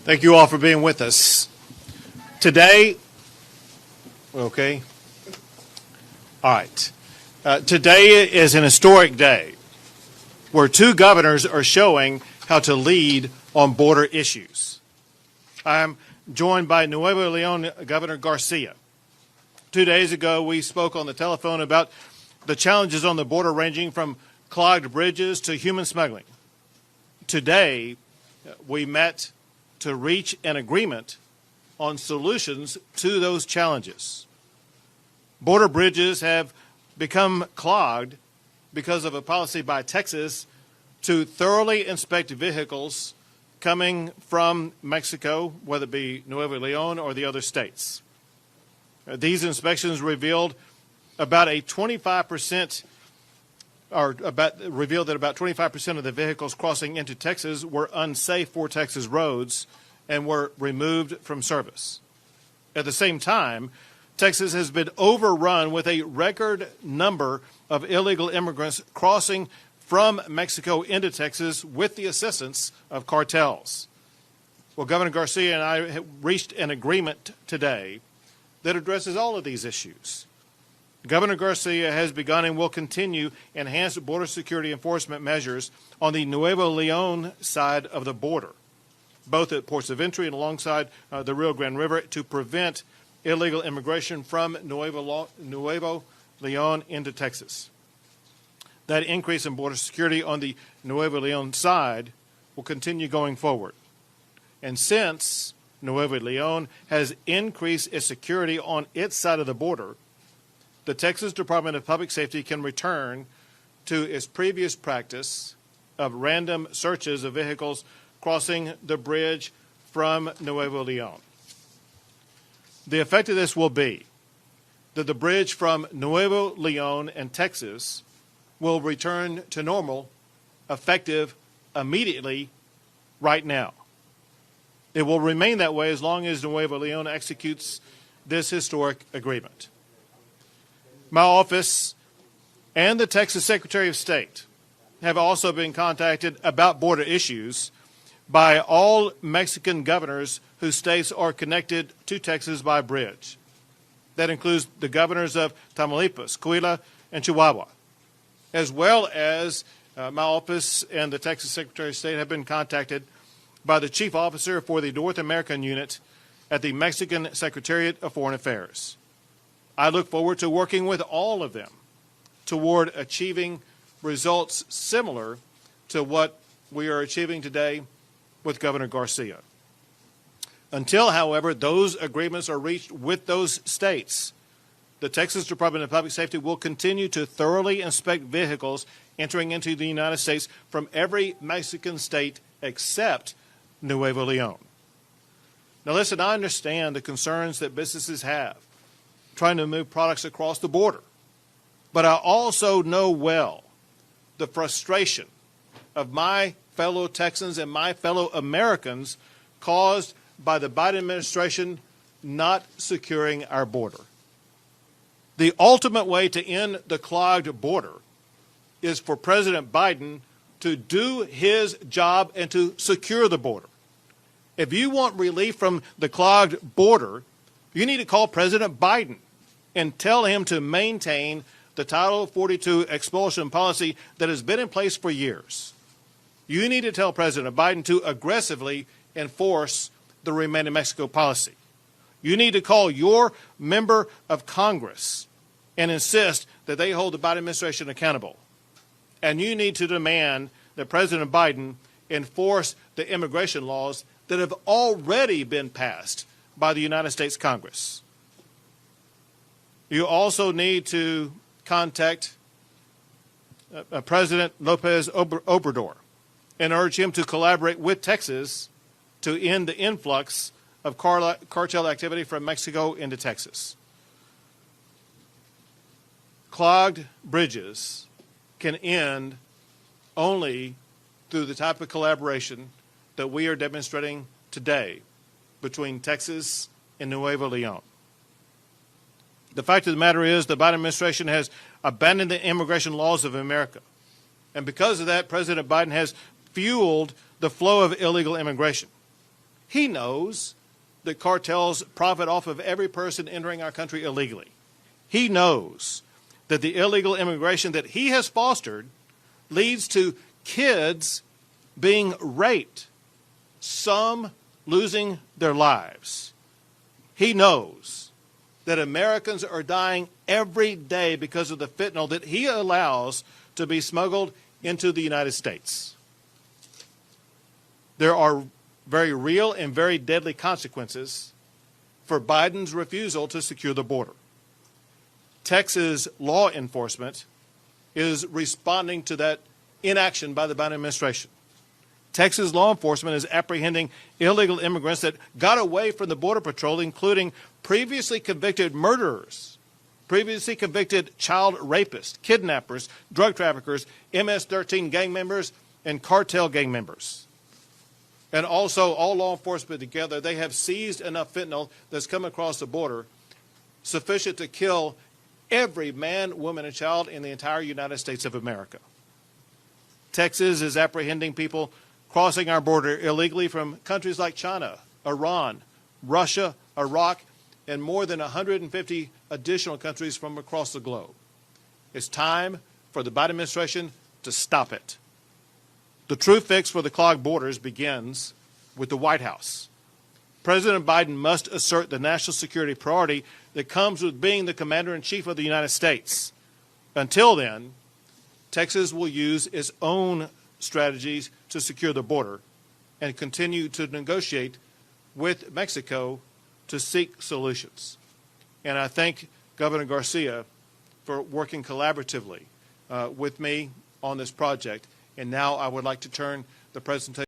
Thank you all for being with us. Today, okay? All right. Today is an historic day where two governors are showing how to lead on border issues. I'm joined by Nuevo Leon Governor Garcia. 2 days ago, we spoke on the telephone about the challenges on the border ranging from clogged bridges to human smuggling. Today, we met to reach an agreement on solutions to those challenges. Border bridges have become clogged because of a policy by Texas to thoroughly inspect vehicles coming from Mexico, whether it be Nuevo Leon or the other states. These inspections revealed about 25% of the vehicles crossing into Texas were unsafe for Texas roads and were removed from service. At the same time, Texas has been overrun with a record number of illegal immigrants crossing from Mexico into Texas with the assistance of cartels. Well, Governor Garcia and I have reached an agreement today that addresses all of these issues. Governor Garcia has begun and will continue enhanced border security enforcement measures on the Nuevo Leon side of the border, both at ports of entry and alongside the Rio Grande River, to prevent illegal immigration from Nuevo Leon into Texas. That increase in border security on the Nuevo Leon side will continue going forward. And since Nuevo Leon has increased its security on its side of the border, the Texas Department of Public Safety can return to its previous practice of random searches of vehicles crossing the bridge from Nuevo Leon. The effect of this will be that the bridge from Nuevo Leon and Texas will return to normal, effective immediately right now. It will remain that way as long as Nuevo Leon executes this historic agreement. My office and the Texas Secretary of State have also been contacted about border issues by all Mexican governors whose states are connected to Texas by bridge. That includes the governors of Tamaulipas, Coahuila, and Chihuahua, as well as my office and the Texas Secretary of State have been contacted by the Chief Officer for the North American Unit at the Mexican Secretariat of Foreign Affairs. I look forward to working with all of them toward achieving results similar to what we are achieving today with Governor Garcia. Until, however, those agreements are reached with those states, the Texas Department of Public Safety will continue to thoroughly inspect vehicles entering into the United States from every Mexican state except Nuevo Leon. Now listen, I understand the concerns that businesses have trying to move products across the border, but I also know well the frustration of my fellow Texans and my fellow Americans caused by the Biden administration not securing our border. The ultimate way to end the clogged border is for President Biden to do his job and to secure the border. If you want relief from the clogged border, you need to call President Biden and tell him to maintain the Title 42 expulsion policy that has been in place for years. You need to tell President Biden to aggressively enforce the Remain in Mexico policy. You need to call your member of Congress and insist that they hold the Biden administration accountable. And you need to demand that President Biden enforce the immigration laws that have already been passed by the United States Congress. You also need to contact President Lopez Obrador and urge him to collaborate with Texas to end the influx of cartel activity from Mexico into Texas. Clogged bridges can end only through the type of collaboration that we are demonstrating today between Texas and Nuevo Leon. The fact of the matter is the Biden administration has abandoned the immigration laws of America. And because of that, President Biden has fueled the flow of illegal immigration. He knows that cartels profit off of every person entering our country illegally. He knows that the illegal immigration that he has fostered leads to kids being raped, some losing their lives. He knows that Americans are dying every day because of the fentanyl that he allows to be smuggled into the United States. There are very real and very deadly consequences for Biden's refusal to secure the border. Texas law enforcement is responding to that inaction by the Biden administration. Texas law enforcement is apprehending illegal immigrants that got away from the Border Patrol, including previously convicted murderers, previously convicted child rapists, kidnappers, drug traffickers, MS-13 gang members, and cartel gang members. And also, all law enforcement together, they have seized enough fentanyl that's come across the border sufficient to kill every man, woman, and child in the entire United States of America. Texas is apprehending people crossing our border illegally from countries like China, Iran, Russia, Iraq, and more than 150 additional countries from across the globe. It's time for the Biden administration to stop it. The true fix for the clogged borders begins with the White House. President Biden must assert the national security priority that comes with being the commander-in-chief of the United States. Until then, Texas will use its own strategies to secure the border and continue to negotiate with Mexico to seek solutions. And I thank Governor Garcia for working collaboratively with me on this project. And now I would like to turn the presentation